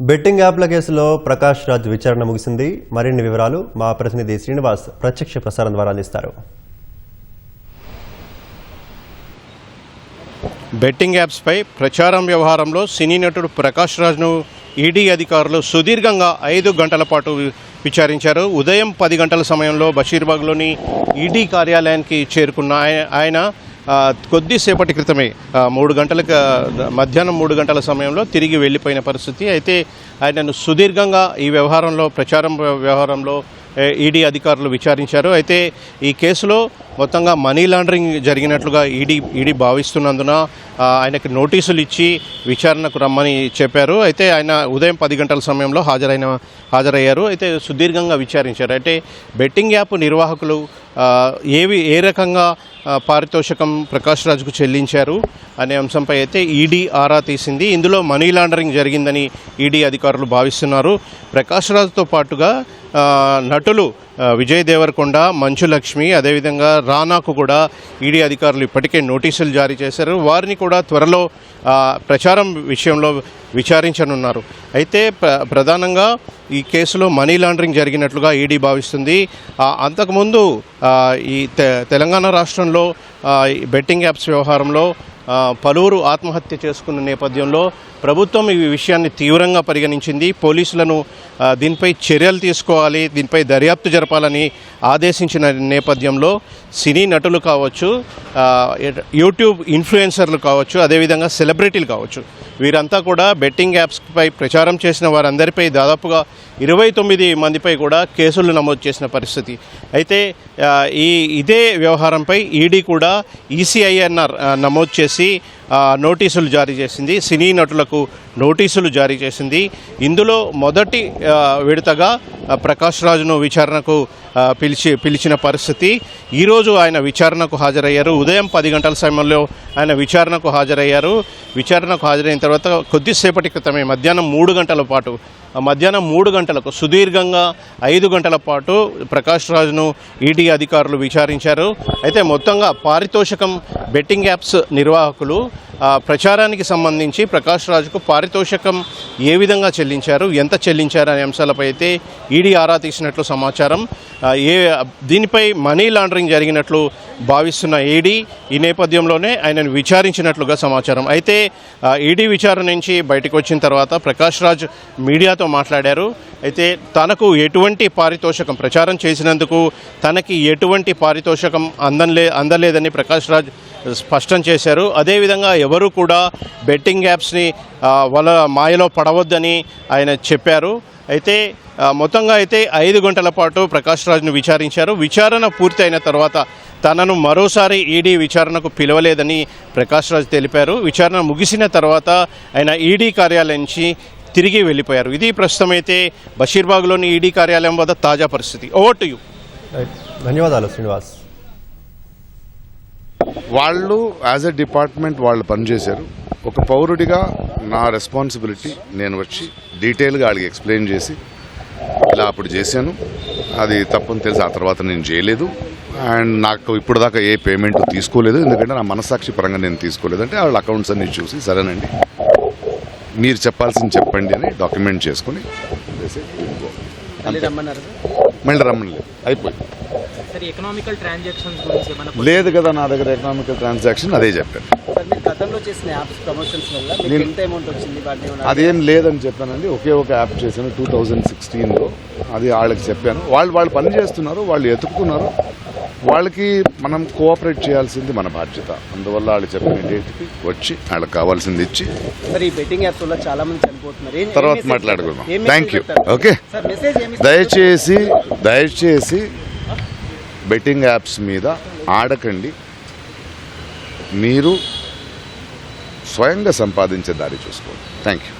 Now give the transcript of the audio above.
Betting యాప్ల కేసులో ప్రకాష్ రాజ్ విచారణ ముగిసింది. మరిన్ని వివరాలు మా ప్రతినిధి శ్రీనివాస్ ప్రత్యక్ష ప్రసారం ద్వారా అందిస్తారు. బెట్టింగ్ యాప్స్పై ప్రచారం వ్యవహారంలో సినీ నటుడు ప్రకాష్ రాజ్ను ఈడీ అధికారులు సుదీర్ఘంగా 5 గంటల పాటు విచారించారు. ఉదయం 10 గంటల సమయంలో బషీర్బాగ్లోని ఈడీ కార్యాలయానికి చేరుకున్న ఆయన కొద్దిసేపటి క్రితమే మధ్యాహ్నం 3 గంటల సమయంలో తిరిగి వెళ్ళిపోయిన పరిస్థితి. అయితే ఆయనను సుదీర్ఘంగా ఈ ప్రచారం వ్యవహారంలో ఈడీ అధికారులు విచారించారు. అయితే ఈ కేసులో మొత్తంగా మనీ లాండరింగ్ జరిగినట్లుగా ఈడీ భావిస్తున్నందున ఆయనకు నోటీసులు ఇచ్చి విచారణకు రమ్మని చెప్పారు. అయితే ఆయన ఉదయం 10 గంటల సమయంలో హాజరయ్యారు. అయితే సుదీర్ఘంగా విచారించారు. అయితే బెట్టింగ్ యాప్ నిర్వాహకులు ఏ రకంగా పారితోషికం ప్రకాష్ రాజ్కు చెల్లించారు అనే అంశంపై అయితే ఈడీ ఆరా తీసింది. ఇందులో మనీ లాండరింగ్ జరిగిందని ఈడీ అధికారులు భావిస్తున్నారు. ప్రకాష్ రాజ్తో పాటుగా నటులు విజయ్ దేవరకొండ, మంచు లక్ష్మి, అదేవిధంగా రానాకు కూడా ఈడీ అధికారులు ఇప్పటికే నోటీసులు జారీ చేశారు. వారిని కూడా త్వరలో ప్రచారం విషయంలో విచారించనున్నారు. అయితే ప్రధానంగా ఈ కేసులో మనీ లాండరింగ్ జరిగినట్లుగా ఈడీ భావిస్తుంది. అంతకుముందు ఈ తెలంగాణ రాష్ట్రంలో బెట్టింగ్ యాప్స్ వ్యవహారంలో పలువురు ఆత్మహత్య చేసుకున్న నేపథ్యంలో ప్రభుత్వం ఈ విషయాన్ని తీవ్రంగా పరిగణించింది. పోలీసులను దీనిపై చర్యలు తీసుకోవాలి, దీనిపై దర్యాప్తు జరపాలని ఆదేశించిన నేపథ్యంలో సినీ నటులు కావచ్చు, యూట్యూబ్ ఇన్ఫ్లుయెన్సర్లు కావచ్చు, అదేవిధంగా సెలబ్రిటీలు కావచ్చు, వీరంతా కూడా బెట్టింగ్ యాప్స్పై ప్రచారం చేసిన వారందరిపై దాదాపుగా 29 మందిపై కూడా కేసులు నమోదు చేసిన పరిస్థితి. అయితే ఇదే వ్యవహారంపై ఈడీ కూడా ఈసీఐఎన్ఆర్ నమోదు చేసి నోటీసులు జారీ చేసింది. సినీ నటులకు నోటీసులు జారీ చేసింది. ఇందులో మొదటి విడతగా ప్రకాష్ రాజ్ను విచారణకు పిలిచిన పరిస్థితి. ఈరోజు ఆయన విచారణకు హాజరయ్యారు. ఉదయం 10 గంటల సమయంలో ఆయన విచారణకు హాజరయ్యారు. విచారణకు హాజరైన తర్వాత కొద్దిసేపటి క్రితమే మధ్యాహ్నం 3 గంటలకు సుదీర్ఘంగా 5 గంటల పాటు ప్రకాష్ రాజ్ను ఈడీ అధికారులు విచారించారు. అయితే మొత్తంగా పారితోషికం బెట్టింగ్ యాప్స్ నిర్వాహకులు ప్రచారానికి సంబంధించి ప్రకాష్ రాజ్కు పారితోషికం ఏ విధంగా చెల్లించారు, ఎంత చెల్లించారు అనే అంశాలపై అయితే ఈడీ ఆరా తీసినట్లు సమాచారం. దీనిపై మనీ లాండరింగ్ జరిగినట్లు భావిస్తున్న ఈడీ ఈ నేపథ్యంలోనే ఆయనను విచారించినట్లుగా సమాచారం. అయితే ఈడీ విచారణ నుంచి బయటకు వచ్చిన తర్వాత ప్రకాష్ రాజ్ మీడియాతో మాట్లాడారు. అయితే తనకు ఎటువంటి పారితోషికం ప్రచారం చేసినందుకు తనకి ఎటువంటి పారితోషికం అందలేదని ప్రకాష్ రాజ్ స్పష్టం చేశారు. అదేవిధంగా ఎవరు కూడా బెట్టింగ్ యాప్స్ని వాళ్ళ మాయలో పడవద్దని ఆయన చెప్పారు. అయితే మొత్తంగా అయితే 5 గంటల పాటు ప్రకాష్ రాజ్ను విచారించారు. విచారణ పూర్తి అయిన తర్వాత తనను మరోసారి ఈడీ విచారణకు పిలవలేదని ప్రకాష్ రాజ్ తెలిపారు. విచారణ ముగిసిన తర్వాత ఆయన ఈడీ కార్యాలయం నుంచి తిరిగి వెళ్ళిపోయారు. ఇది ప్రస్తుతం అయితే బషీర్బాగ్లోని ఈడీ కార్యాలయం వద్ద తాజా పరిస్థితి. Over to you. ధన్యవాదాలు శ్రీనివాస్. వాళ్ళు యాజ్ ఎ డిపార్ట్మెంట్ వాళ్ళు పనిచేశారు. ఒక పౌరుడిగా నా రెస్పాన్సిబిలిటీ నేను వచ్చి డీటెయిల్గా వాళ్ళకి ఎక్స్ప్లెయిన్ చేసి ఇలా అప్పుడు చేశాను, అది తప్పని తెలిసి ఆ తర్వాత నేను చేయలేదు, అండ్ నాకు ఇప్పుడు దాకా ఏ పేమెంట్ తీసుకోలేదు, ఎందుకంటే నా మనసాక్షి పరంగా నేను తీసుకోలేదంటే వాళ్ళ అకౌంట్స్ అన్ని చూసి సరేనండి మీరు చెప్పాల్సింది చెప్పండి అని డాక్యుమెంట్ చేసుకుని మళ్ళీ రమ్మలేదు, అయిపోయింది. లేదు కదా నా దగ్గర ఎకనామికల్ ట్రాన్సాక్షన్, అదే చెప్పాను. అదేం లేదని చెప్పానండి. ఒకే ఒక యాప్ చేశాను 2016లో, అది వాళ్ళకి చెప్పాను. వాళ్ళు పని చేస్తున్నారు, వాళ్ళు ఎతుకుతున్నారు, వాళ్ళకి మనం కోఆపరేట్ చేయాల్సింది మన బాధ్యత. అందువల్ల వాళ్ళు చెప్పిన డేట్కి వచ్చి వాళ్ళకి కావాల్సింది ఇచ్చి తర్వాత మాట్లాడుకుందాం. Thank you. ఓకే, దయచేసి బెట్టింగ్ యాప్స్ మీద ఆడకండి. మీరు స్వయంగా సంపాదించే దారి చూసుకోండి. Thank you.